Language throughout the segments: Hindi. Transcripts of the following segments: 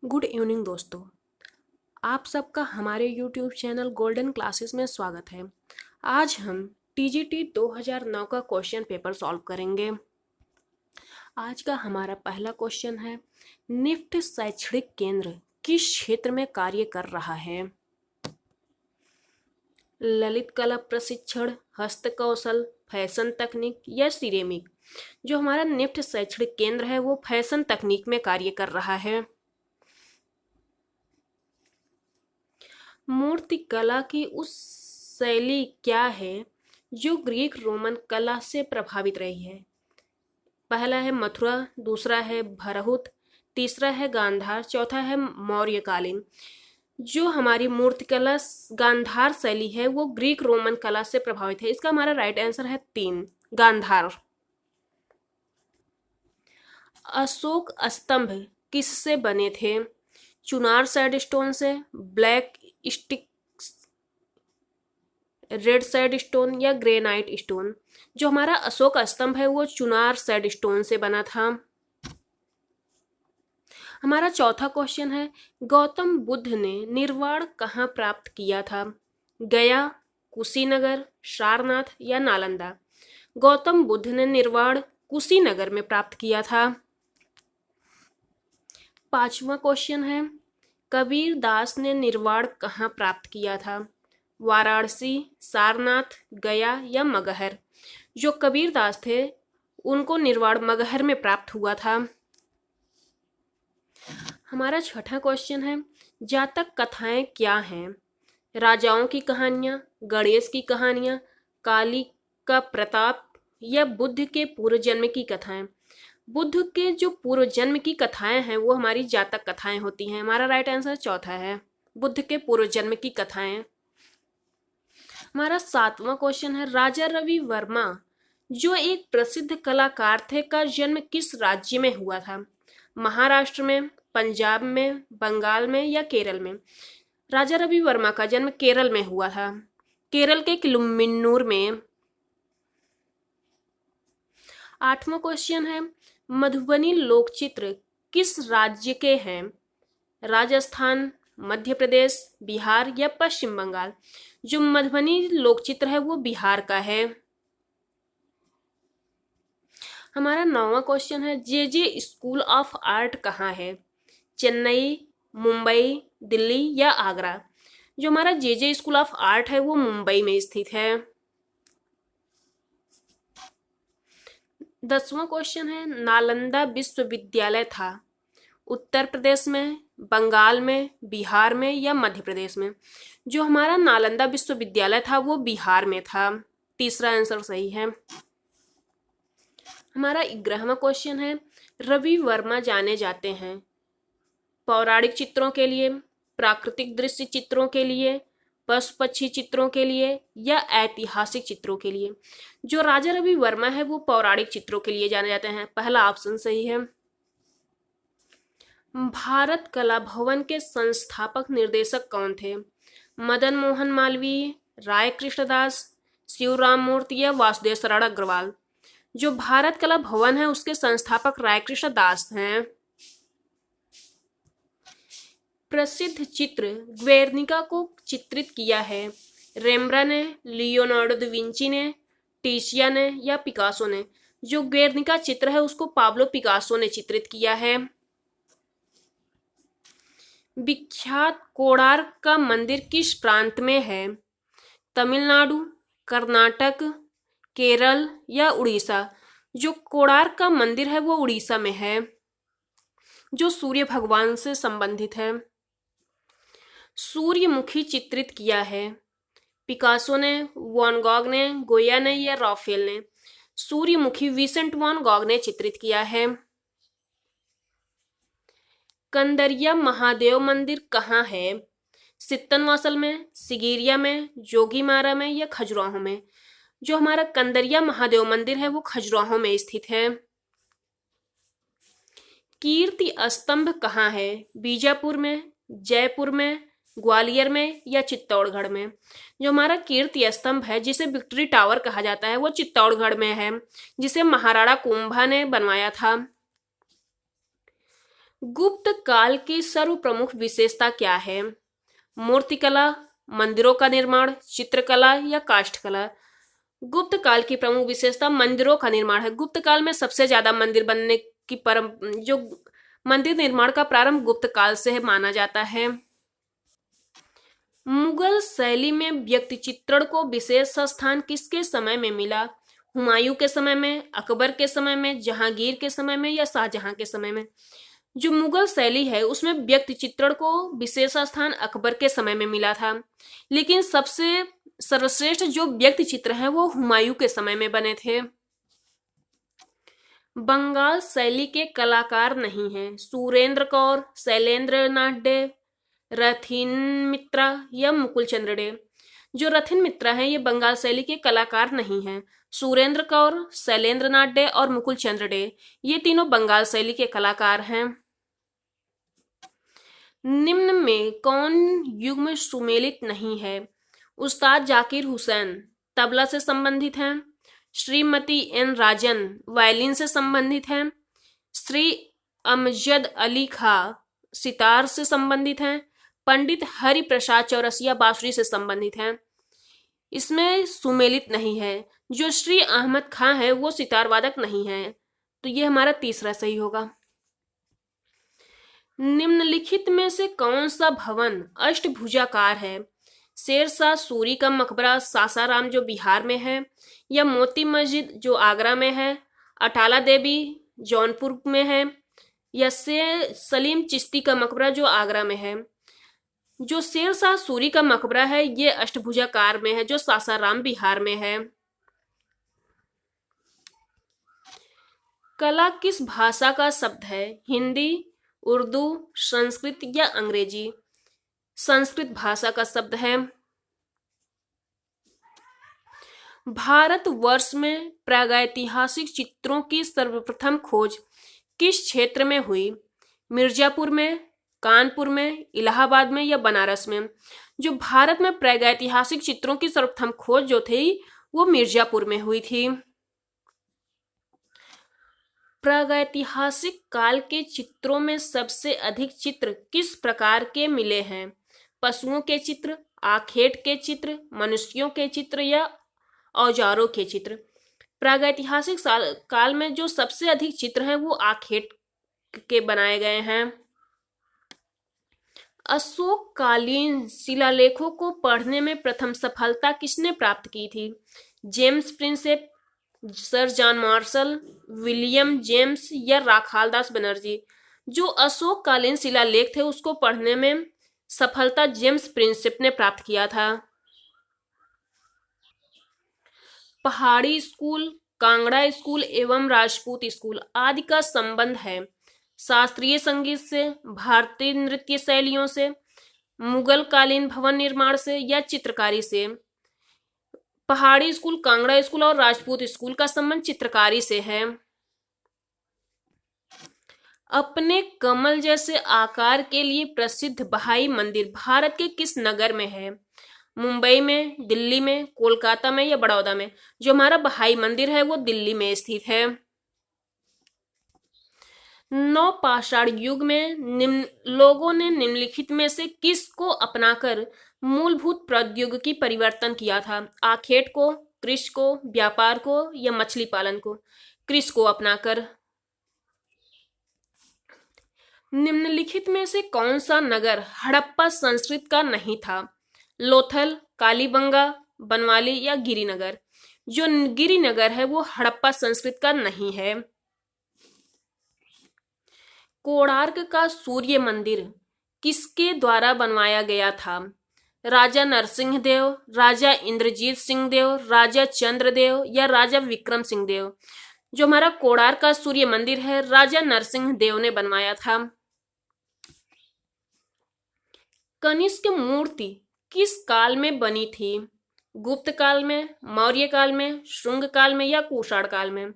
गुड इवनिंग दोस्तों। आप सबका हमारे यूट्यूब चैनल गोल्डन क्लासेस में स्वागत है। आज हम टीजीटी 2009 का क्वेश्चन पेपर सॉल्व करेंगे। आज का हमारा पहला क्वेश्चन है, निफ्ट शैक्षणिक केंद्र किस क्षेत्र में कार्य कर रहा है? ललित कला प्रशिक्षण, हस्त कौशल, फैशन तकनीक या सिरेमिक? जो हमारा निफ्ट शैक्षणिक केंद्र है वो फैशन तकनीक में कार्य कर रहा है। मूर्ति कला की उस शैली क्या है जो ग्रीक रोमन कला से प्रभावित रही है? पहला है मथुरा, दूसरा है भरहुत, तीसरा है गांधार, चौथा है मौर्यकालीन। जो हमारी मूर्ति कला गांधार शैली है वो ग्रीक रोमन कला से प्रभावित है। इसका हमारा राइट आंसर है 3, गांधार। अशोक स्तंभ किससे बने थे? चुनार सैंडस्टोन से, ब्लैक स्टिक, रेड सैंडस्टोन या ग्रेनाइट स्टोन? जो हमारा अशोक स्तंभ है वो चुनार सैंडस्टोन से बना था। हमारा चौथा क्वेश्चन है, गौतम बुद्ध ने निर्वाण कहाँ प्राप्त किया था? गया, कुशीनगर, सारनाथ या नालंदा? गौतम बुद्ध ने निर्वाण कुशीनगर में प्राप्त किया था। पांचवा क्वेश्चन है, कबीर दास ने निर्वाण कहाँ प्राप्त किया था? वाराणसी, सारनाथ, गया या मगहर? जो कबीर दास थे उनको निर्वाण मगहर में प्राप्त हुआ था। हमारा छठा क्वेश्चन है, जातक कथाएं क्या हैं? राजाओं की कहानियां, गणेश की कहानियां, काली का प्रताप या बुद्ध के पूर्व जन्म की कथाएं? बुद्ध के जो पूर्व जन्म की कथाएं हैं वो हमारी जातक कथाएं होती हैं। हमारा राइट आंसर चौथा है, बुद्ध के पूर्व जन्म की कथाएं। हमारा सातवां क्वेश्चन है, राजा रवि वर्मा जो एक प्रसिद्ध कलाकार थे का जन्म किस राज्य में हुआ था? महाराष्ट्र में, पंजाब में, बंगाल में या केरल में? राजा रवि वर्मा का जन्म केरल में हुआ था, केरल के किलुम्मिन्नूर में। आठवां क्वेश्चन है, मधुबनी लोकचित्र किस राज्य के हैं? राजस्थान, मध्य प्रदेश, बिहार या पश्चिम बंगाल? जो मधुबनी लोकचित्र है वो बिहार का है। हमारा नौवां क्वेश्चन है, जे स्कूल ऑफ आर्ट कहाँ है? चेन्नई, मुंबई, दिल्ली या आगरा? जो हमारा जे स्कूल ऑफ आर्ट है वो मुंबई में स्थित है। 10वां क्वेश्चन है, नालंदा विश्वविद्यालय था उत्तर प्रदेश में, बंगाल में, बिहार में या मध्य प्रदेश में? जो हमारा नालंदा विश्वविद्यालय था वो बिहार में था। तीसरा आंसर सही है। हमारा 11वां क्वेश्चन है, रवि वर्मा जाने जाते हैं पौराणिक चित्रों के लिए, प्राकृतिक दृश्य चित्रों के लिए, पशु पक्षी चित्रों के लिए या ऐतिहासिक चित्रों के लिए? जो राजा रवि वर्मा है वो पौराणिक चित्रों के लिए जाने जाते हैं। पहला ऑप्शन सही है। भारत कला भवन के संस्थापक निर्देशक कौन थे? मदन मोहन मालवीय, राय कृष्णदास, शिवराम मूर्ति या वासुदेव शरण अग्रवाल? जो भारत कला भवन है उसके संस्थापक राय कृष्ण दास हैं। प्रसिद्ध चित्र ग्वेर्निका को चित्रित किया है रेम्ब्रा ने, लियोनार्डो दा विंची ने, टिशिया ने या पिकासो ने? जो ग्वेर्निका चित्र है उसको पाब्लो पिकासो ने चित्रित किया है। विख्यात कोणार्क का मंदिर किस प्रांत में है? तमिलनाडु, कर्नाटक, केरल या उड़ीसा? जो कोणार्क का मंदिर है वो उड़ीसा में है, जो सूर्य भगवान से संबंधित है। सूर्यमुखी चित्रित किया है पिकासो ने, वैन गॉग ने, गोया ने या राफेल ने? सूर्यमुखी विंसेंट वैन गॉग ने चित्रित किया है। कंदरिया महादेव मंदिर कहाँ है? सित्तनवासल में, सिगिरिया में, जोगीमारा में या खजुराहो में? जो हमारा कंदरिया महादेव मंदिर है वो खजुराहो में स्थित है। कीर्ति स्तंभ कहाँ है? बीजापुर में, जयपुर में, ग्वालियर में या चित्तौड़गढ़ में? जो हमारा कीर्ति स्तंभ है जिसे विक्ट्री टावर कहा जाता है वो चित्तौड़गढ़ में है, जिसे महाराणा कुंभा ने बनवाया था। गुप्त काल की सर्व प्रमुख विशेषता क्या है? मूर्तिकला, मंदिरों का निर्माण, चित्रकला या काष्ठकला? गुप्त काल की प्रमुख विशेषता मंदिरों का निर्माण है। गुप्त काल में सबसे ज्यादा मंदिर बनने की जो मंदिर निर्माण का प्रारंभ गुप्त काल से है माना जाता है। मुगल शैली में व्यक्ति चित्रण को विशेष स्थान किसके समय में मिला? हुमायूं के समय में, अकबर के समय में, जहांगीर के समय में या शाहजहां के समय में? जो मुगल शैली है उसमें व्यक्ति चित्रण को विशेष स्थान अकबर के समय में मिला था, लेकिन सबसे सर्वश्रेष्ठ जो व्यक्ति चित्र हैं वो हुमायूं के समय में बने थे। बंगाल शैली के कलाकार नहीं हैं। सुरेंद्र कौर, शैलेंद्र नाथ डे, रथिन मित्रा या मुकुल चंद्र डे? जो रथिन मित्रा हैं ये बंगाल शैली के कलाकार नहीं हैं। सुरेंद्र कौर, शैलेंद्र नाथ डे और मुकुल चंद्र डे ये तीनों बंगाल शैली के कलाकार हैं। निम्न में कौन युग्म सुमेलित नहीं है? उस्ताद जाकिर हुसैन तबला से संबंधित हैं, श्रीमती एन राजन वायलिन से संबंधित हैं, श्री अमजद अली खां सितार से संबंधित हैं, पंडित हरि प्रसाद चौरसिया बांसुरी से संबंधित हैं। इसमें सुमेलित नहीं है। जो श्री अहमद खां है वो सितार वादक नहीं है, तो ये हमारा तीसरा सही होगा। निम्नलिखित में से कौन सा भवन अष्टभुजाकार है? शेरशाह सूरी का मकबरा सासाराम जो बिहार में है, या मोती मस्जिद जो आगरा में है, अटाला देवी जौनपुर में है, या से सलीम चिश्ती का मकबरा जो आगरा में है? जो शेरशाह सूरी का मकबरा है ये अष्टभुजाकार में है जो सासाराम बिहार में है। कला किस भाषा का शब्द है? हिंदी, उर्दू, संस्कृत या अंग्रेजी? संस्कृत भाषा का शब्द है। भारतवर्ष में प्रागैतिहासिक चित्रों की सर्वप्रथम खोज किस क्षेत्र में हुई? मिर्जापुर में, कानपुर में, इलाहाबाद में या बनारस में? जो भारत में प्रागैतिहासिक चित्रों की सर्वप्रथम खोज जो थी वो मिर्जापुर में हुई थी। प्रागैतिहासिक काल के चित्रों में सबसे अधिक चित्र किस प्रकार के मिले हैं? पशुओं के चित्र, आखेट के चित्र, मनुष्यों के चित्र या औजारों के चित्र? प्रागैतिहासिक काल में जो सबसे अधिक चित्र हैं वो आखेट के बनाए गए हैं। अशोककालीन शिलालेखों को पढ़ने में प्रथम सफलता किसने प्राप्त की थी? James Prinsep, sir John Marshall, William James या राखालदास बनर्जी? जो अशोककालीन शिलालेख थे उसको पढ़ने में सफलता जेम्स प्रिंसेप ने प्राप्त किया था। पहाड़ी स्कूल, कांगड़ा स्कूल एवं राजपूत स्कूल आदि का संबंध है शास्त्रीय संगीत से, भारतीय नृत्य शैलियों से, मुगल कालीन भवन निर्माण से या चित्रकारी से? पहाड़ी स्कूल, कांगड़ा स्कूल और राजपूत स्कूल का संबंध चित्रकारी से है। अपने कमल जैसे आकार के लिए प्रसिद्ध बहाई मंदिर भारत के किस नगर में है? मुंबई में, दिल्ली में, कोलकाता में या बड़ौदा में? जो हमारा बहाई मंदिर है वो दिल्ली में स्थित है। नवपाषाण युग में लोगों ने निम्नलिखित में से किस को अपनाकर मूलभूत प्रौद्योगिकी परिवर्तन किया था? आखेट को, कृषि को, व्यापार को या मछली पालन को? कृषि को अपनाकर। निम्नलिखित में से कौन सा नगर हड़प्पा संस्कृति का नहीं था? लोथल, कालीबंगा, बनवाली या गिरिनगर? जो गिरिनगर है वो हड़प्पा संस्कृति का नहीं है। कोणार्क का सूर्य मंदिर किसके द्वारा बनवाया गया था? राजा नरसिंह देव, राजा इंद्रजीत सिंह देव, राजा चंद्रदेव या राजा विक्रम सिंह देव? जो हमारा कोणार्क का सूर्य मंदिर है राजा नरसिंह देव ने बनवाया था। कनिष्क मूर्ति किस काल में बनी थी? गुप्त काल में, मौर्य काल में, शुंग काल में या कुषाण काल में?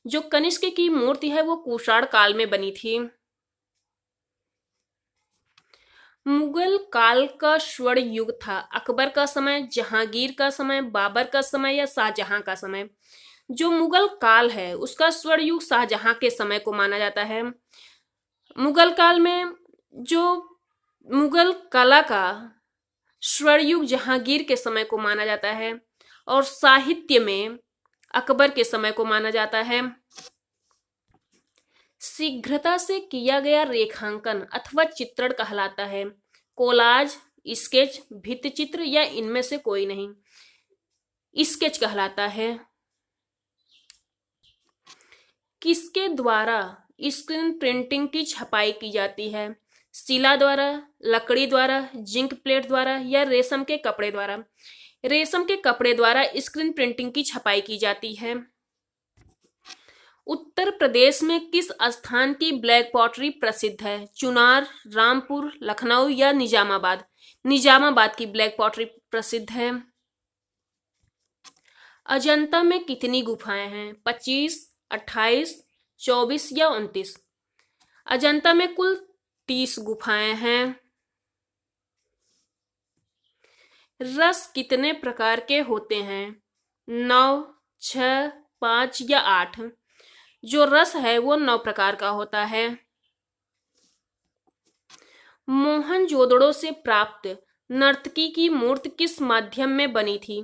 जो कनिष्क की मूर्ति है वो कुषाण काल में बनी थी। मुगल काल का स्वर्ण युग था अकबर का समय, जहांगीर का समय, बाबर का समय या शाहजहां का समय? जो मुगल काल है उसका स्वर्ण युग शाहजहां के समय को माना जाता है। मुगल काल में जो मुगल कला का स्वर्णयुग जहांगीर के समय को माना जाता है और साहित्य में अकबर के समय को माना जाता है। शीघ्रता से किया गया रेखांकन अथवा चित्रण कहलाता है। कोलाज, स्केच, भित्ति चित्र या इनमें से कोई नहीं। स्केच कहलाता है। किसके द्वारा स्क्रीन प्रिंटिंग की छपाई की जाती है? शिला द्वारा, लकड़ी द्वारा, जिंक प्लेट द्वारा या रेशम के कपड़े द्वारा? रेशम के कपड़े द्वारा स्क्रीन प्रिंटिंग की छपाई की जाती है। उत्तर प्रदेश में किस स्थान की ब्लैक पॉटरी प्रसिद्ध है? चुनार, रामपुर, लखनऊ या निजामाबाद? निजामाबाद की ब्लैक पॉटरी प्रसिद्ध है। अजंता में कितनी गुफाएं हैं? 25, 28, 24 या 29? अजंता में कुल 30 गुफाएं हैं। रस कितने प्रकार के होते हैं? 9, 6, 5 या 8? जो रस है वो 9 प्रकार का होता है। मोहनजोदड़ो से प्राप्त नर्तकी की मूर्ति किस माध्यम में बनी थी?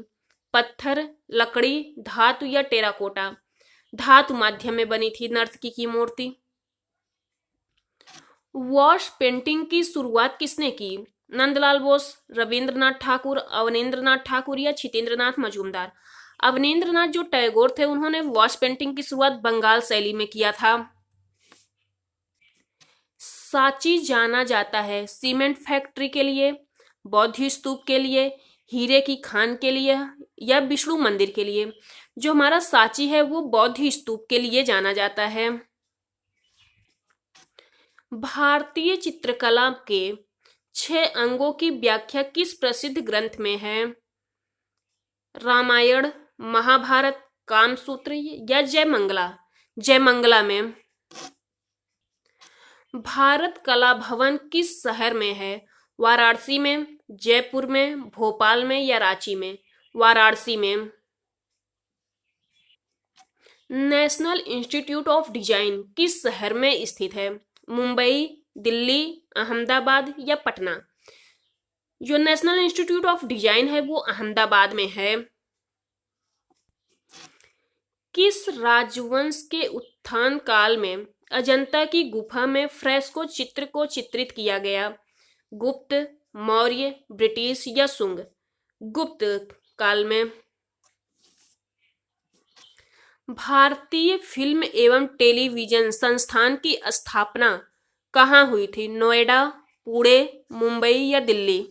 पत्थर, लकड़ी, धातु या टेराकोटा? धातु माध्यम में बनी थी नर्तकी की मूर्ति। वॉश पेंटिंग की शुरुआत किसने की? नंदलाल बोस, रविंद्रनाथ ठाकुर, अवनींद्रनाथ ठाकुर या छितेंद्रनाथ मजूमदार? अवनींद्रनाथ जो टैगोर थे उन्होंने वॉश पेंटिंग की शुरुआत बंगाल शैली में किया था। सांची जाना जाता है सीमेंट फैक्ट्री के लिए, बौद्ध स्तूप के लिए, हीरे की खान के लिए या विष्णु मंदिर के लिए? जो हमारा सांची है वो बौद्ध स्तूप के लिए जाना जाता है। भारतीय चित्रकला के 6 अंगों की व्याख्या किस प्रसिद्ध ग्रंथ में है? रामायण, महाभारत, कामसूत्र या जयमंगला? जयमंगला में। भारत कला भवन किस शहर में है? वाराणसी में, जयपुर में, भोपाल में या रांची में? वाराणसी में। नेशनल इंस्टीट्यूट ऑफ डिजाइन किस शहर में स्थित है? मुंबई, दिल्ली, अहमदाबाद या पटना? जो नेशनल इंस्टीट्यूट ऑफ डिजाइन है वो अहमदाबाद में है। किस राजवंश के उत्थान काल में अजंता की गुफा में फ्रेस्को चित्र को चित्रित किया गया? गुप्त, मौर्य, ब्रिटिश या शुंग? गुप्त काल में। भारतीय फिल्म एवं टेलीविजन संस्थान की स्थापना कहाँ हुई थी? नोएडा, पुणे, मुंबई या दिल्ली?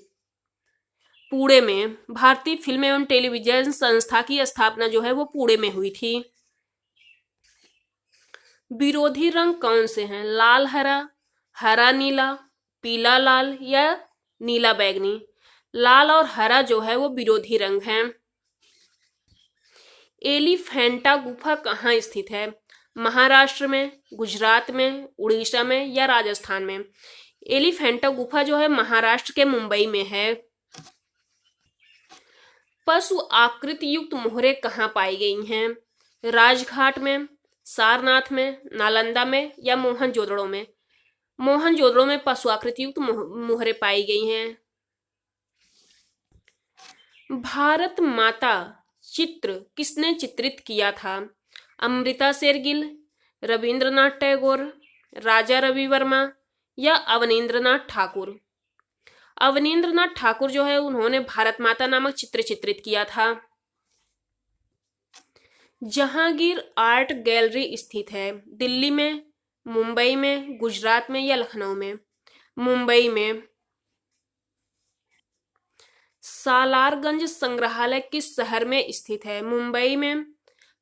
पुणे में। भारतीय फिल्म एवं टेलीविजन संस्था की स्थापना जो है वो पुणे में हुई थी। विरोधी रंग कौन से हैं? लाल हरा, हरा नीला, पीला लाल या नीला बैगनी? लाल और हरा जो है वो विरोधी रंग हैं। एलिफेंटा गुफा कहाँ स्थित है? महाराष्ट्र में, गुजरात में, उड़ीसा में या राजस्थान में? एलिफेंटा गुफा जो है महाराष्ट्र के मुंबई में है। पशु आकृति युक्त मोहरें कहाँ पाई गई हैं? राजघाट में, सारनाथ में, नालंदा में या मोहनजोदड़ो में? मोहनजोदड़ो में पशु आकृति युक्त मोहरें पाई गई हैं। भारत माता चित्र किसने चित्रित किया था? अमृता शेरगिल, रविंद्रनाथ टैगोर, राजा रवि वर्मा या अवनींद्रनाथ ठाकुर? अवनींद्रनाथ ठाकुर जो है उन्होंने भारत माता नामक चित्र चित्रित किया था। जहांगीर आर्ट गैलरी स्थित है दिल्ली में, मुंबई में, गुजरात में या लखनऊ में? मुंबई में। सालारगंज संग्रहालय किस शहर में स्थित है? मुंबई में,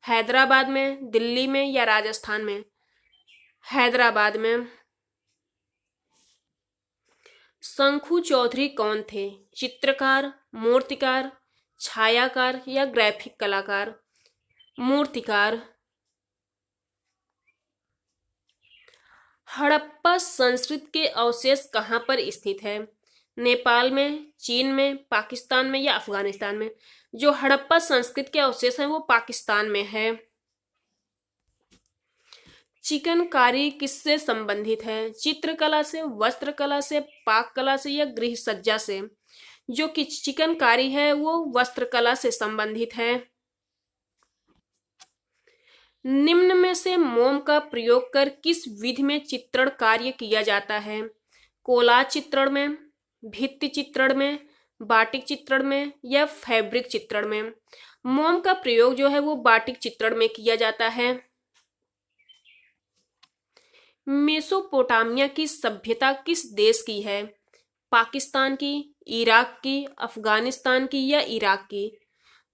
हैदराबाद में, दिल्ली में या राजस्थान में? हैदराबाद में। शंकु चौधरी कौन थे? चित्रकार, मूर्तिकार, छायाकार या ग्राफिक कलाकार? मूर्तिकार। हड़प्पा संस्कृति के अवशेष कहाँ पर स्थित है? नेपाल में, चीन में, पाकिस्तान में या अफगानिस्तान में? जो हड़प्पा संस्कृति के अवशेष हैं वो पाकिस्तान में है। चिकनकारी किससे संबंधित है? चित्रकला से, वस्त्रकला से, पाककला से या गृह सज्जा से? जो कि चिकनकारी है वो वस्त्रकला से संबंधित है। निम्न में से मोम का प्रयोग कर किस विधि में चित्रण कार्य किया जाता है? कोलाज चित्रण में, भित्ति चित्रण में, बाटिक चित्रण में या फैब्रिक चित्रण में? मोम का प्रयोग जो है वो बाटिक चित्रण में किया जाता है। मेसोपोटामिया की सभ्यता किस देश की है? पाकिस्तान की, इराक की, अफगानिस्तान की या इराक की?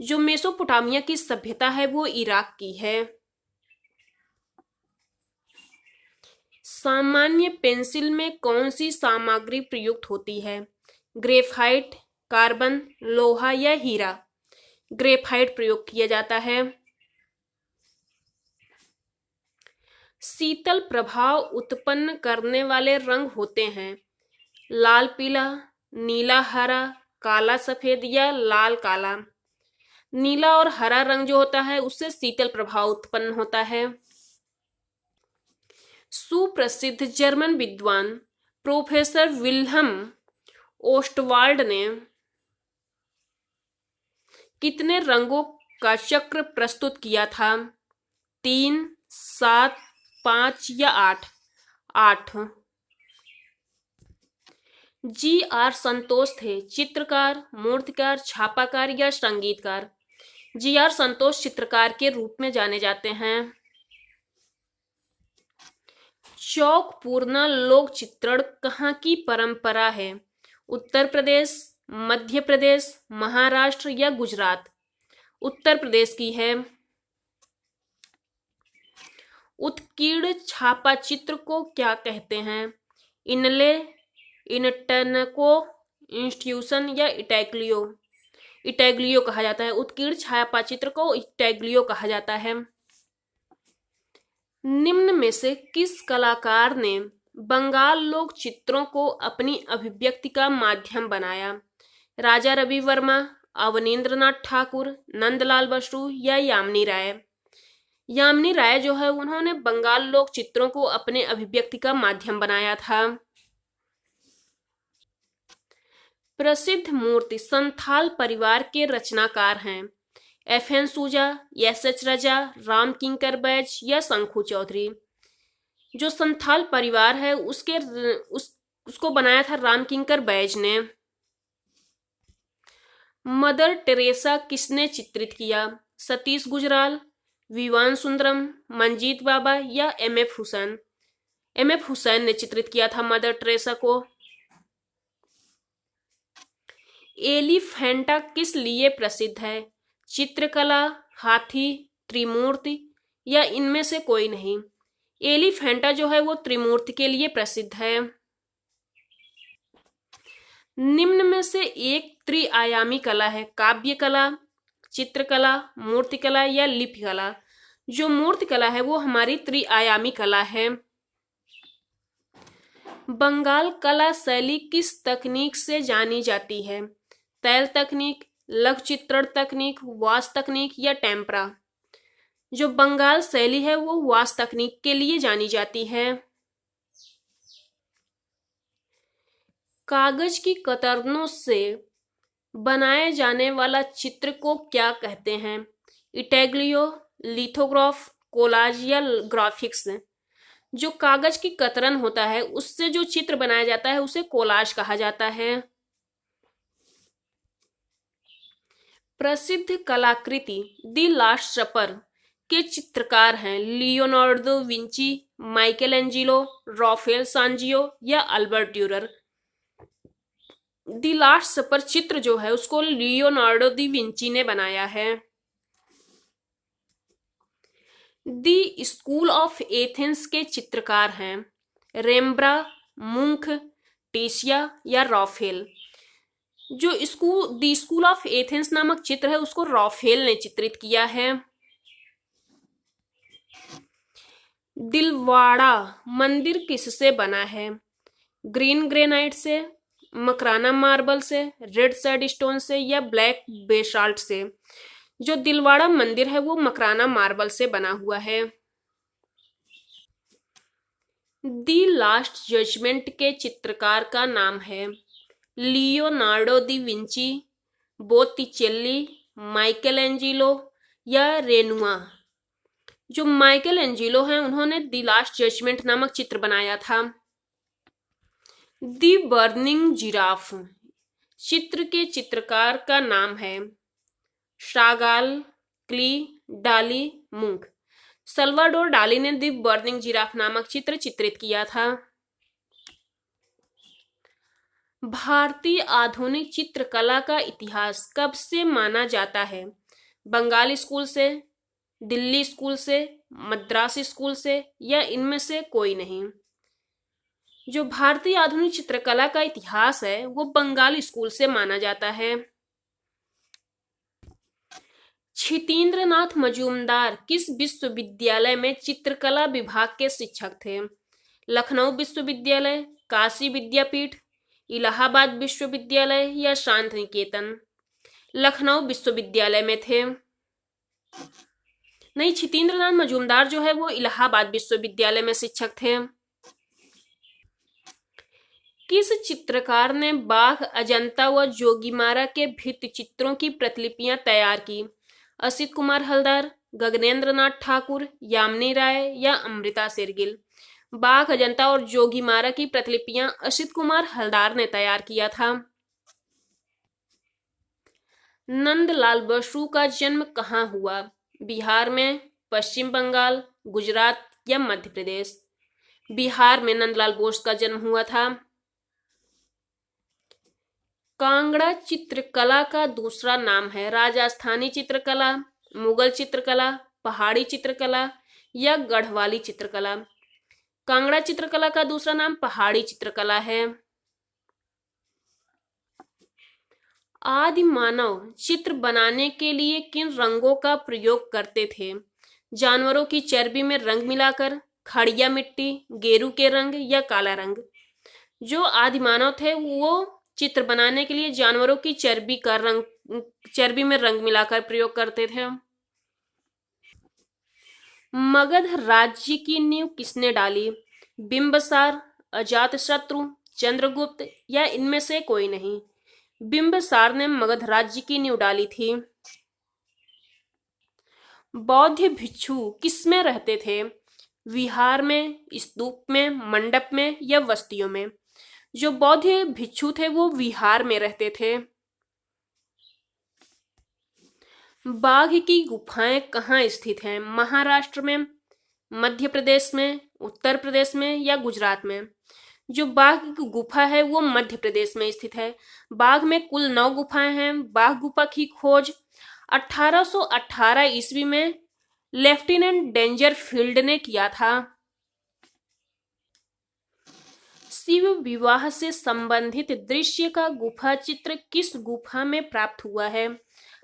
जो मेसोपोटामिया की सभ्यता है वो इराक की है। सामान्य पेंसिल में कौन सी सामग्री प्रयुक्त होती है? ग्रेफाइट, कार्बन, लोहा या हीरा? ग्रेफाइट प्रयोग किया जाता है। शीतल प्रभाव उत्पन्न करने वाले रंग होते हैं लाल पीला, नीला हरा, काला सफेद या लाल काला? नीला और हरा रंग जो होता है उससे शीतल प्रभाव उत्पन्न होता है। सुप्रसिद्ध जर्मन विद्वान प्रोफेसर विल्हम ओस्टवाल्ड ने कितने रंगों का चक्र प्रस्तुत किया था? 3, 7, 5 या 8? 8। जी.आर. संतोष थे चित्रकार, मूर्तिकार, छापाकार या संगीतकार? जी.आर. संतोष चित्रकार के रूप में जाने जाते हैं। चौकपूर्ण लोक चित्रण कहाँ की परंपरा है? उत्तर प्रदेश, मध्य प्रदेश, महाराष्ट्र या गुजरात? उत्तर प्रदेश की है। उत्कीर्ण छापा चित्र को क्या कहते हैं? इनले, इनटर्नको, इंस्टीट्यूशन या इटैग्लियो? इटैग्लियो कहा जाता है। उत्कीर्ण छापा चित्र को इटैग्लियो कहा जाता है। निम्न में से किस कलाकार ने बंगाल लोक चित्रों को अपनी अभिव्यक्ति का माध्यम बनाया? राजा रवि वर्मा, अवनींद्रनाथ ठाकुर, नंदलाल बसु या यामिनी राय? यामिनी राय जो है उन्होंने बंगाल लोक चित्रों को अपने अभिव्यक्ति का माध्यम बनाया था। प्रसिद्ध मूर्ति संथाल परिवार के रचनाकार हैं एफ.एन. सूजा, एस.एच. राजा, राम किंकर बैज या शंकु चौधरी? जो संथाल परिवार है उसको बनाया था राम किंकर बैज ने। मदर टेरेसा किसने चित्रित किया? सतीश गुजराल, विवान सुंदरम, मंजीत बाबा या एम.एफ. हुसैन? एम.एफ. हुसैन ने चित्रित किया था मदर टेरेसा को। एलिफेंटा किस लिए प्रसिद्ध है? चित्रकला, हाथी, त्रिमूर्ति या इनमें से कोई नहीं? एलिफेंटा जो है वो त्रिमूर्ति के लिए प्रसिद्ध है। निम्न में से एक त्रिआयामी कला है काव्य कला, चित्रकला, मूर्तिकला या लिपि कला? जो मूर्तिकला है वो हमारी त्रिआयामी कला है। बंगाल कला शैली किस तकनीक से जानी जाती है? तैल तकनीक, लघु चित्रण तकनीक, वास तकनीक या टेम्परा? जो बंगाल शैली है वो वास तकनीक के लिए जानी जाती है। कागज की कतरनों से बनाए जाने वाला चित्र को क्या कहते हैं? इटैग्लियो, लिथोग्राफ, कोलाज या ग्राफिक्स? जो कागज की कतरन होता है उससे जो चित्र बनाया जाता है उसे कोलाज कहा जाता है। प्रसिद्ध कलाकृति द लास्ट सपर के चित्रकार हैं Leonardo Vinci, Michelangelo, Raphael Sanzio या Albert Durer? The last supper चित्र जो है उसको लियोनार्डो दी विंची ने बनाया है। द स्कूल ऑफ एथेंस के चित्रकार हैं रेम्ब्रा, मुंख, टीसिया या राफेल? जो द स्कूल ऑफ एथेंस नामक चित्र है उसको राफेल ने चित्रित किया है। दिलवाड़ा मंदिर किससे बना है? ग्रीन ग्रेनाइट से, मकराना मार्बल से, रेड सैंडस्टोन से या ब्लैक बेसाल्ट से? जो दिलवाड़ा मंदिर है वो मकराना मार्बल से बना हुआ है। दी लास्ट जजमेंट के चित्रकार का नाम है लियोनार्डो दी विंची, बोत्तिचेल्ली, माइकल एंजिलो या रेनुआ। जो माइकल एंजिलो हैं उन्होंने दी लास्ट जजमेंट नामक चित्र बनाया था। दी बर्निंग जिराफ चित्र के चित्रकार का नाम है शागाल, क्ली, डाली, मुंक। सल्वाडोर डाली ने दी बर्निंग जिराफ नामक चित्र चित्रित किया था। भारतीय आधुनिक चित्रकला का इतिहास कब से माना जाता है? बंगाल स्कूल से, दिल्ली स्कूल से, मद्रास स्कूल से या इनमें से कोई नहीं। जो भारतीय आधुनिक चित्रकला का इतिहास है वो बंगाल स्कूल से माना जाता है। क्षितेंद्रनाथ मजूमदार किस विश्वविद्यालय में चित्रकला विभाग के शिक्षक थे? लखनऊ विश्वविद्यालय, काशी विद्यापीठ, इलाहाबाद विश्वविद्यालय या शांति निकेतन? लखनऊ विश्वविद्यालय में थे। नहीं, क्षितेंद्रनाथ मजूमदार जो है वो इलाहाबाद विश्वविद्यालय में शिक्षक थे। किस चित्रकार ने बाघ, अजंता व जोगीमारा के भित्ति चित्रों की प्रतिलिपियां तैयार की? असित कुमार हलदर, गगनेंद्र नाथ ठाकुर, यामिनी राय या अमृता शेरगिल? बाघ, अजंता और जोगीमारा की प्रतिलिपियां असित कुमार हलदार ने तैयार किया था। नंदलाल बसु का जन्म कहाँ हुआ? बिहार में, पश्चिम बंगाल, गुजरात या मध्य प्रदेश? बिहार में नंदलाल बोस का जन्म हुआ था। कांगड़ा चित्रकला का दूसरा नाम है राजस्थानी चित्रकला, मुगल चित्रकला, पहाड़ी चित्रकला या गढ़वाली चित्रकला? कांगड़ा चित्रकला का दूसरा नाम पहाड़ी चित्रकला है। आदि मानव चित्र बनाने के लिए किन रंगों का प्रयोग करते थे? जानवरों की चर्बी में रंग मिलाकर, खड़िया मिट्टी, गेरू के रंग या काला रंग? जो आदि मानव थे वो चित्र बनाने के लिए जानवरों की चर्बी में रंग मिलाकर प्रयोग करते थे। मगध राज्य की नींव किसने डाली? बिंबिसार, अजातशत्रु, चंद्रगुप्त या इनमें से कोई नहीं? बिंबिसार ने मगध राज्य की नींव डाली थी। बौद्ध भिक्षु किसमें रहते थे? विहार में, स्तूप में, मंडप में या बस्तियों में? जो बौद्ध भिक्षु थे वो विहार में रहते थे। बाघ की गुफाएं कहाँ स्थित हैं? महाराष्ट्र में, मध्य प्रदेश में, उत्तर प्रदेश में या गुजरात में? जो बाघ की गुफा है वो मध्य प्रदेश में स्थित है। बाघ में कुल 9 गुफाएं हैं। बाघ गुफा की खोज 1818 ईस्वी में लेफ्टिनेंट डेंजरफील्ड ने किया था। शिव विवाह से संबंधित दृश्य का गुफा चित्र किस गुफा में प्राप्त हुआ है?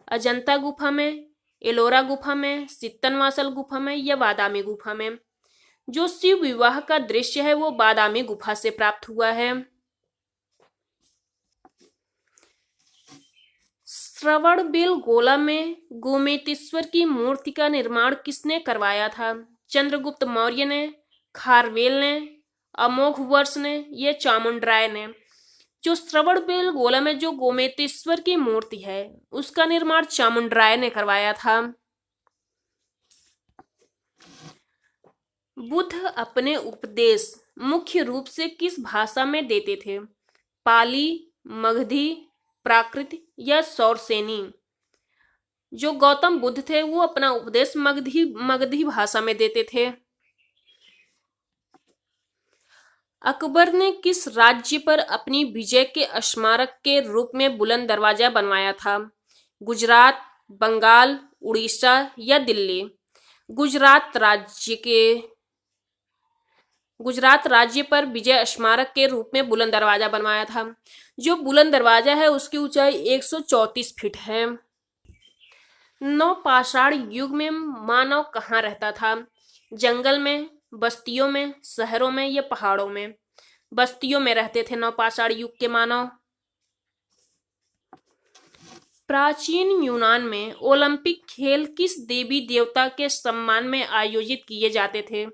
अजंता गुफा में, एलोरा गुफा में, सित्तनवासल गुफा में या बादामी गुफा में? जो शिव विवाह का दृश्य है वो बादामी गुफा से प्राप्त हुआ है। श्रवणबेलगोला में गोमेतेश्वर की मूर्ति का निर्माण किसने करवाया था? चंद्रगुप्त मौर्य ने, खारवेल ने, अमोघ वर्ष ने या चामुंडराय ने? जो श्रवणबेलगोला में जो गोमेतेश्वर की मूर्ति है उसका निर्माण चामुंडराय ने करवाया था। बुद्ध अपने उपदेश मुख्य रूप से किस भाषा में देते थे? पाली, मगधी, प्राकृत या सौरसेनी? जो गौतम बुद्ध थे वो अपना उपदेश मगधी भाषा में देते थे। अकबर ने किस राज्य पर अपनी विजय के स्मारक के रूप में बुलंद दरवाजा बनवाया था? गुजरात, बंगाल, उड़ीसा या दिल्ली? गुजरात राज्य पर विजय स्मारक के रूप में बुलंद दरवाजा बनवाया था। जो बुलंद दरवाजा है उसकी ऊंचाई 134 फीट है। नवपाषाण युग में मानव कहाँ रहता था? जंगल में, बस्तियों में, शहरों में या पहाड़ों में? बस्तियों में रहते थे नवपाषाण युग के मानव। प्राचीन यूनान में ओलंपिक खेल किस देवी देवता के सम्मान में आयोजित किए जाते थे?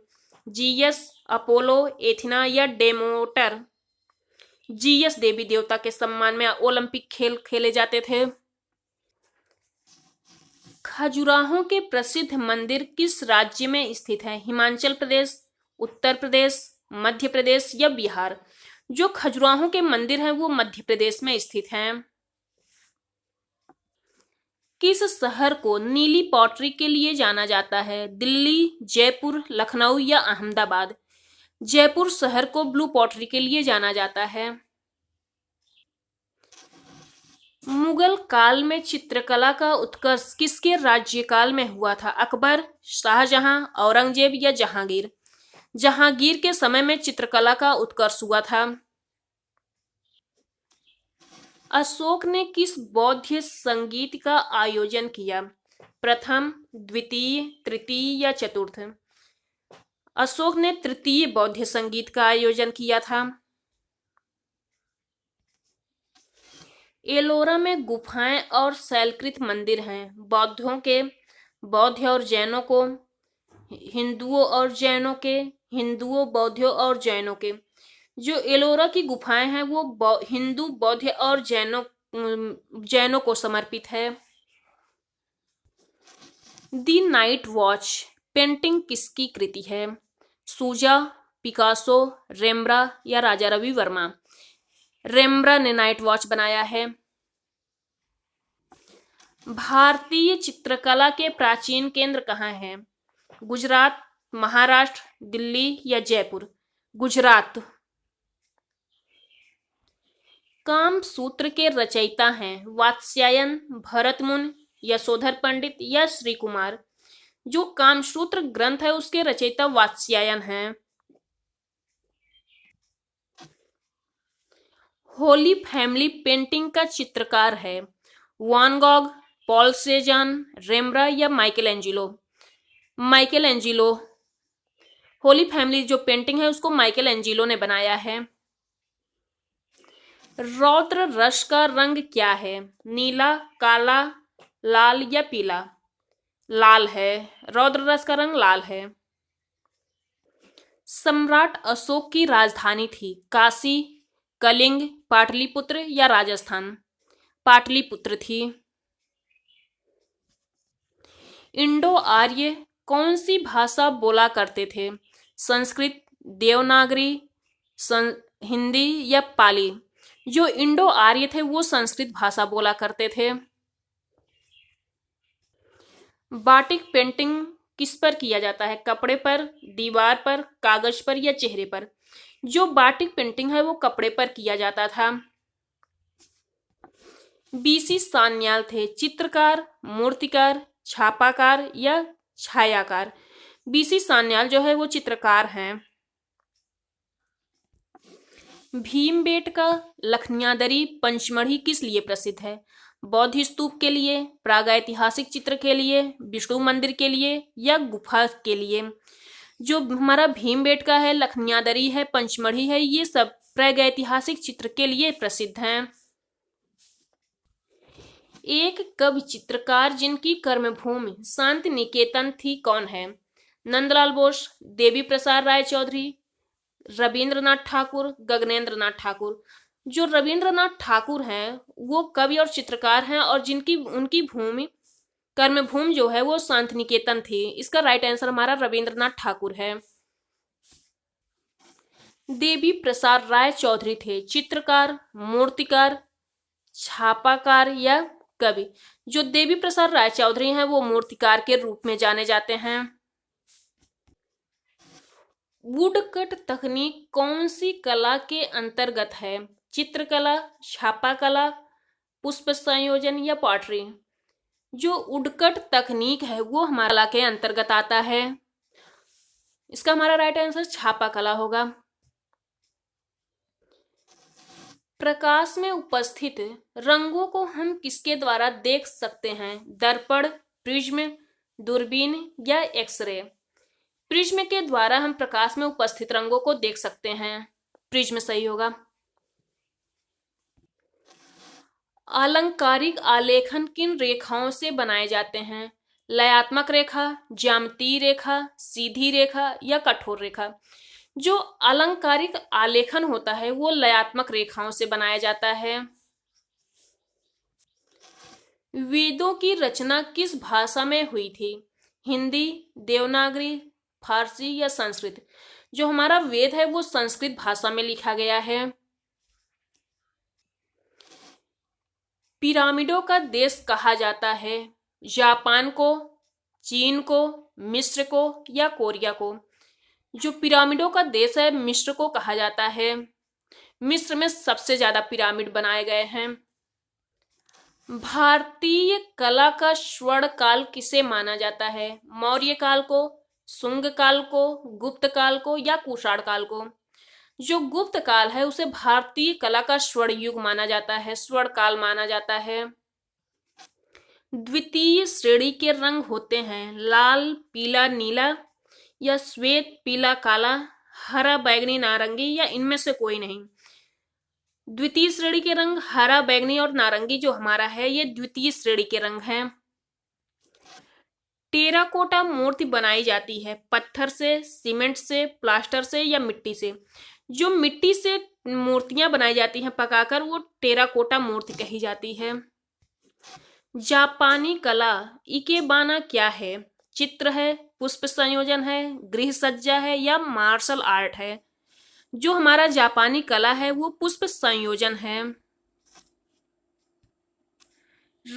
जीयस, अपोलो, एथिना या डेमोटर। जीएस देवी देवता के सम्मान में ओलंपिक खेल खेले जाते थे। खजुराहो के प्रसिद्ध मंदिर किस राज्य में स्थित है? हिमाचल प्रदेश, उत्तर प्रदेश, मध्य प्रदेश या बिहार। जो खजुराहो के मंदिर हैं वो मध्य प्रदेश में स्थित हैं। किस शहर को नीली पॉटरी के लिए जाना जाता है? दिल्ली, जयपुर, लखनऊ या अहमदाबाद। जयपुर शहर को ब्लू पॉटरी के लिए जाना जाता है। मुगल काल में चित्रकला का उत्कर्ष किसके राज्यकाल में हुआ था? अकबर, शाहजहां, औरंगजेब या जहांगीर। जहांगीर के समय में चित्रकला का उत्कर्ष हुआ था। अशोक ने किस बौद्ध संगीत का आयोजन किया? प्रथम, द्वितीय, तृतीय या चतुर्थ। अशोक ने तृतीय बौद्ध संगीत का आयोजन किया था। एलोरा में गुफाएं और शैलकृत मंदिर हैं। बौद्धों के, बौद्ध और जैनों को, हिंदुओं और जैनों के, हिंदुओं, बौद्धों और जैनों के। जो एलोरा की गुफाएं हैं वो हिंदू, बौद्ध और जैनों को समर्पित है। दी नाइट वॉच पेंटिंग किसकी कृति है? सूजा, पिकासो, रेम्ब्रा या राजा रवि वर्मा। रेम्ब्रा ने नाइट वॉच बनाया है। भारतीय चित्रकला के प्राचीन केंद्र कहाँ हैं? गुजरात, महाराष्ट्र, दिल्ली या जयपुर। गुजरात। कामसूत्र के रचयिता हैं वात्स्यायन, भरतमुनि, यशोधर पंडित या श्री कुमार। जो कामसूत्र ग्रंथ है उसके रचयिता वात्स्यायन हैं। होली फैमिली पेंटिंग का चित्रकार है वान गॉग, पॉल सेजान, रेम्ब्रा या Michael Angelo. Michael Angelo. Holi family जो पेंटिंग है उसको माइकल एंजिलो ने बनाया है। रौद्र रस का रंग क्या है? नीला, काला, लाल या पीला। लाल है। रौद्र रस का रंग लाल है। सम्राट अशोक की राजधानी थी काशी, कलिंग, पाटलिपुत्र या राजस्थान। पाटलिपुत्र थी। इंडो आर्य कौन सी भाषा बोला करते थे? संस्कृत, देवनागरी, हिंदी या पाली। जो इंडो आर्य थे वो संस्कृत भाषा बोला करते थे। बाटिक पेंटिंग किस पर किया जाता है? कपड़े पर, दीवार पर, कागज पर या चेहरे पर। जो बाटिक पेंटिंग है वो कपड़े पर किया जाता था। बीसी सान्याल थे चित्रकार, मूर्तिकार, छापाकार या छायाकार। बीसी सान्याल जो है वो चित्रकार हैं। भीमबेटका लखनियादरी पंचमढ़ी किस लिए प्रसिद्ध है? बौद्ध स्तूप के लिए, प्रागैतिहासिक चित्र के लिए, विष्णु मंदिर के लिए या गुफा के लिए। जो हमारा भीमबेटका है, लखनियादरी है, पंचमढ़ी है, ये सब प्रागैतिहासिक चित्र के लिए प्रसिद्ध हैं। एक कवि चित्रकार जिनकी कर्मभूमि शांति निकेतन थी कौन है? नंदलाल बोस, देवी प्रसाद राय चौधरी, रविंद्रनाथ ठाकुर, गगनेंद्रनाथ ठाकुर। जो रविंद्रनाथ ठाकुर हैं वो कवि और चित्रकार हैं और जिनकी उनकी भूमि कर्मभूमि जो है वो शांति निकेतन थी। इसका राइट आंसर हमारा रविंद्रनाथ ठाकुर है। देवी प्रसाद राय चौधरी थे चित्रकार, मूर्तिकार, छापाकार या कवि। जो देवी प्रसाद राय चौधरी हैं वो मूर्तिकार के रूप में जाने जाते हैं। वुडकट तकनीक कौन सी कला के अंतर्गत है? चित्रकला, छापाकला, पुष्प संयोजन या पॉटरी। जो वुडकट तकनीक है वो हमारा कला के अंतर्गत आता है। इसका हमारा राइट आंसर छापाकला होगा। प्रकाश में उपस्थित रंगों को हम किसके द्वारा देख सकते हैं? दर्पण, प्रिज्म, दूरबीन या एक्सरे। प्रिज्म के द्वारा हम प्रकाश में उपस्थित रंगों को देख सकते हैं। प्रिज्म सही होगा। अलंकारिक आलेखन किन रेखाओं से बनाए जाते हैं? लयात्मक रेखा, ज्यामितीय रेखा, सीधी रेखा या कठोर रेखा। जो अलंकारिक आलेखन होता है वो लयात्मक रेखाओं से बनाया जाता है। वेदों की रचना किस भाषा में हुई थी? हिंदी, देवनागरी, फारसी या संस्कृत? जो हमारा वेद है वो संस्कृत भाषा में लिखा गया है। पिरामिडों का देश कहा जाता है? जापान को, चीन को, मिस्र को या कोरिया को? जो पिरामिडों का देश है मिस्र को कहा जाता है। मिस्र में सबसे ज्यादा पिरामिड बनाए गए हैं। भारतीय कला का स्वर्ण काल किसे माना जाता है? मौर्य काल को, शुंग काल को, गुप्त काल को या कुषाण काल को? जो गुप्त काल है उसे भारतीय कला का स्वर्ण युग माना जाता है, स्वर्ण काल माना जाता है। द्वितीय श्रेणी के रंग होते हैं लाल, पीला, नीला या श्वेत, पीला, काला, हरा, बैगनी, नारंगी या इनमें से कोई नहीं। द्वितीय श्रेणी के रंग हरा, बैगनी और नारंगी जो हमारा है ये द्वितीय श्रेणी के रंग हैं। टेराकोटा मूर्ति बनाई जाती है पत्थर से, सीमेंट से, प्लास्टर से या मिट्टी से? जो मिट्टी से मूर्तियां बनाई जाती हैं पकाकर वो टेराकोटा मूर्ति कही जाती है। जापानी कला इकेबाना क्या है? चित्र है, पुष्प संयोजन है, गृह सज्जा है या मार्शल आर्ट है? जो हमारा जापानी कला है वो पुष्प संयोजन है।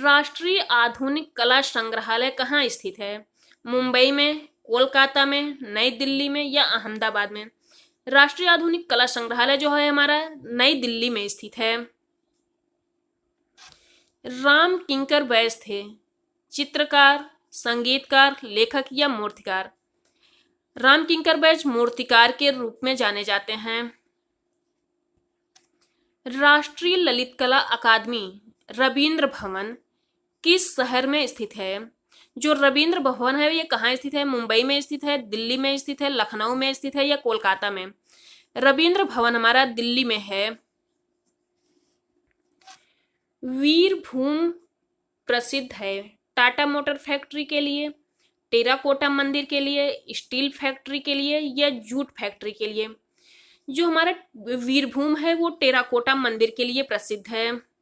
राष्ट्रीय आधुनिक कला संग्रहालय कहाँ स्थित है? मुंबई में, कोलकाता में, नई दिल्ली में या अहमदाबाद में? राष्ट्रीय आधुनिक कला संग्रहालय जो है हमारा नई दिल्ली में स्थित है। राम किंकर बैस थे? चित्रकार, संगीतकार, लेखक या मूर्तिकार? राम किंकर बैस मूर्तिकार के रूप में जाने जाते हैं। राष्ट्रीय ललित कला अकादमी रविंद्र भवन किस शहर में स्थित है? जो रविंद्र भवन है ये कहाँ स्थित है? मुंबई में स्थित है, दिल्ली में स्थित है, लखनऊ में स्थित है या कोलकाता में? रविंद्र भवन हमारा दिल्ली में है। वीरभूम प्रसिद्ध है टाटा मोटर फैक्ट्री के लिए, टेराकोटा मंदिर के लिए, स्टील फैक्ट्री के लिए या जूट फैक्ट्री के लिए? जो हमारा वीरभूम है वो टेराकोटा मंदिर के लिए प्रसिद्ध है।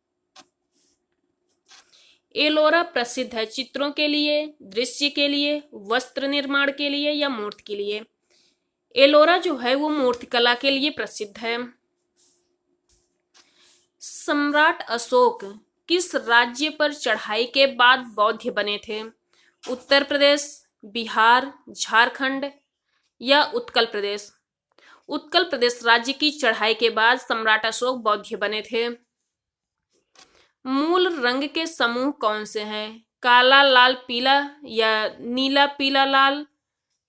एलोरा प्रसिद्ध है चित्रों के लिए, दृश्य के लिए, वस्त्र निर्माण के लिए या मूर्ति के लिए? एलोरा जो है वो मूर्तिकला के लिए प्रसिद्ध है। सम्राट अशोक किस राज्य पर चढ़ाई के बाद बौद्ध बने थे? उत्तर प्रदेश, बिहार, झारखंड या उत्कल प्रदेश? उत्कल प्रदेश राज्य की चढ़ाई के बाद सम्राट अशोक बौद्ध बने थे। मूल रंग के समूह कौन से हैं? काला, लाल, पीला या नीला, पीला, लाल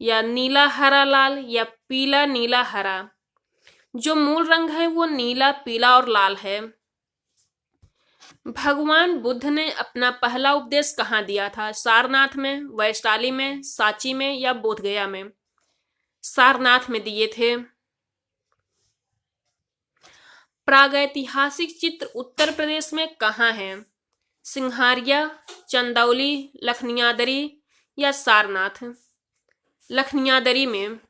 या नीला, हरा, लाल या पीला, नीला, हरा? जो मूल रंग है वो नीला, पीला और लाल है। भगवान बुद्ध ने अपना पहला उपदेश कहाँ दिया था? सारनाथ में, वैशाली में, सांची में या बोधगया में? सारनाथ में दिए थे। प्रागैतिहासिक चित्र उत्तर प्रदेश में कहाँ है? सिंघारिया, चंदौली, लखनियादरी या सारनाथ? लखनियादरी में।